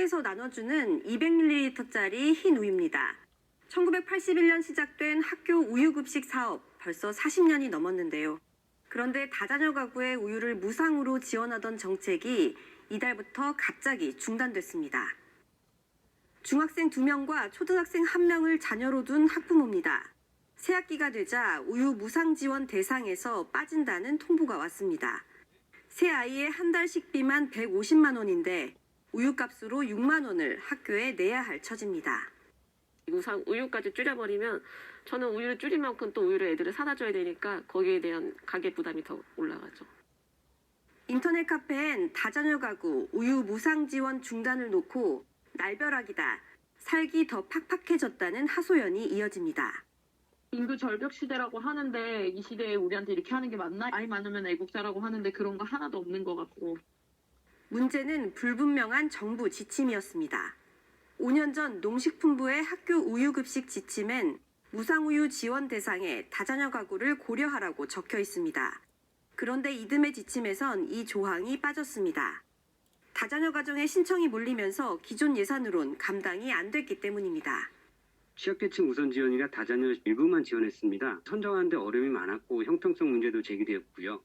학교에서 나눠주는 200ml짜리 흰 우유입니다. 1981년 시작된 학교 우유급식 사업 벌써 40년이 넘었는데요. 그런데 다자녀 가구에 우유를 무상으로 지원하던 정책이 이달부터 갑자기 중단됐습니다. 중학생 2명과 초등학생 1명을 자녀로 둔 학부모입니다. 새학기가 되자 우유 무상 지원 대상에서 빠진다는 통보가 왔습니다. 새 아이의 한 달 식비만 150만 원인데 우유값으로 6만 원을 학교에 내야 할 처지입니다. 무상 우유까지 줄여버리면 저는 우유를 줄인 만큼 또 우유를 애들을 사다 줘야 되니까 거기에 대한 가계 부담이 더 올라가죠. 인터넷 카페엔 다자녀 가구 우유 무상 지원 중단을 놓고 날벼락이다, 살기 더 팍팍해졌다는 하소연이 이어집니다. 인구 절벽 시대라고 하는데 이 시대에 우리한테 이렇게 하는 게 맞나? 아이 많으면 애국자라고 하는데 그런 거 하나도 없는 것 같고. 문제는 불분명한 정부 지침이었습니다. 5년 전 농식품부의 학교 우유급식 지침엔 무상우유 지원 대상에 다자녀 가구를 고려하라고 적혀 있습니다. 그런데 이듬해 지침에선 이 조항이 빠졌습니다. 다자녀 가정의 신청이 몰리면서 기존 예산으론 감당이 안 됐기 때문입니다. 취약계층 우선 지원이라 다자녀 일부만 지원했습니다. 선정하는데 어려움이 많았고 형평성 문제도 제기되었고요.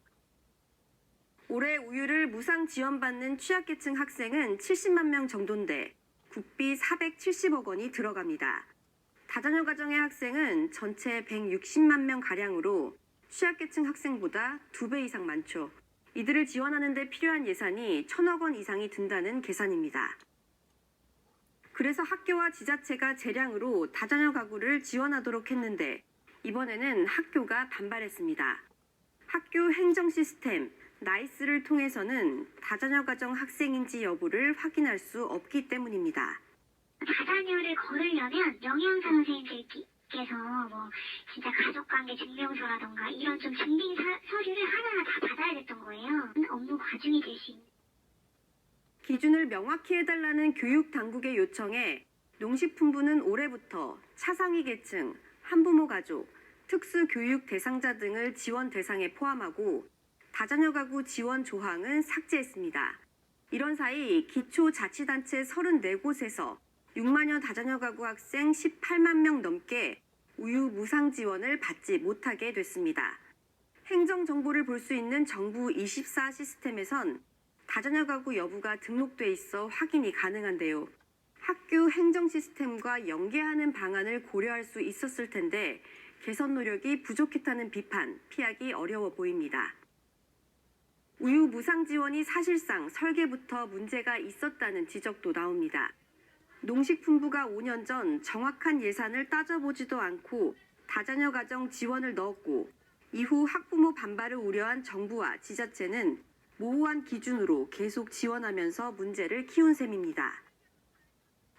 올해 우유를 무상 지원받는 취약계층 학생은 70만 명 정도인데 국비 470억 원이 들어갑니다. 다자녀 가정의 학생은 전체 160만 명 가량으로 취약계층 학생보다 2배 이상 많죠. 이들을 지원하는 데 필요한 예산이 1,000억 원 이상이 든다는 계산입니다. 그래서 학교와 지자체가 재량으로 다자녀 가구를 지원하도록 했는데 이번에는 학교가 반발했습니다. 학교 행정 시스템 나이스를 통해서는 다자녀 가정 학생인지 여부를 확인할 수 없기 때문입니다. 다자녀를 거르려면 영양사 선생님들께서 진짜 가족관계 증명서라던가 이런 좀 증빙 서류를 하나하나 다 받아야 됐던 거예요. 업무 과중이 될 수 있는. 기준을 명확히 해달라는 교육 당국의 요청에 농식품부는 올해부터 차상위 계층, 한부모 가족, 특수교육 대상자 등을 지원 대상에 포함하고 다자녀 가구 지원 조항은 삭제했습니다. 이런 사이 기초자치단체 34곳에서 6만여 다자녀 가구 학생 18만 명 넘게 우유 무상 지원을 받지 못하게 됐습니다. 행정정보를 볼 수 있는 정부 24 시스템에선 다자녀 가구 여부가 등록돼 있어 확인이 가능한데요. 학교 행정 시스템과 연계하는 방안을 고려할 수 있었을 텐데 개선 노력이 부족했다는 비판, 피하기 어려워 보입니다. 우유 무상 지원이 사실상 설계부터 문제가 있었다는 지적도 나옵니다. 농식품부가 5년 전 정확한 예산을 따져보지도 않고 다자녀 가정 지원을 넣었고 이후 학부모 반발을 우려한 정부와 지자체는 모호한 기준으로 계속 지원하면서 문제를 키운 셈입니다.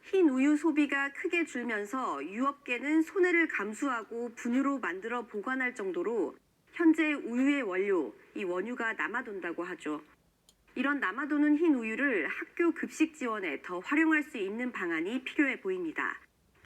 흰 우유 소비가 크게 줄면서 유업계는 손해를 감수하고 분유로 만들어 보관할 정도로 현재 우유의 원료, 이 원유가 남아돈다고 하죠. 이런 남아도는 흰 우유를 학교 급식 지원에 더 활용할 수 있는 방안이 필요해 보입니다.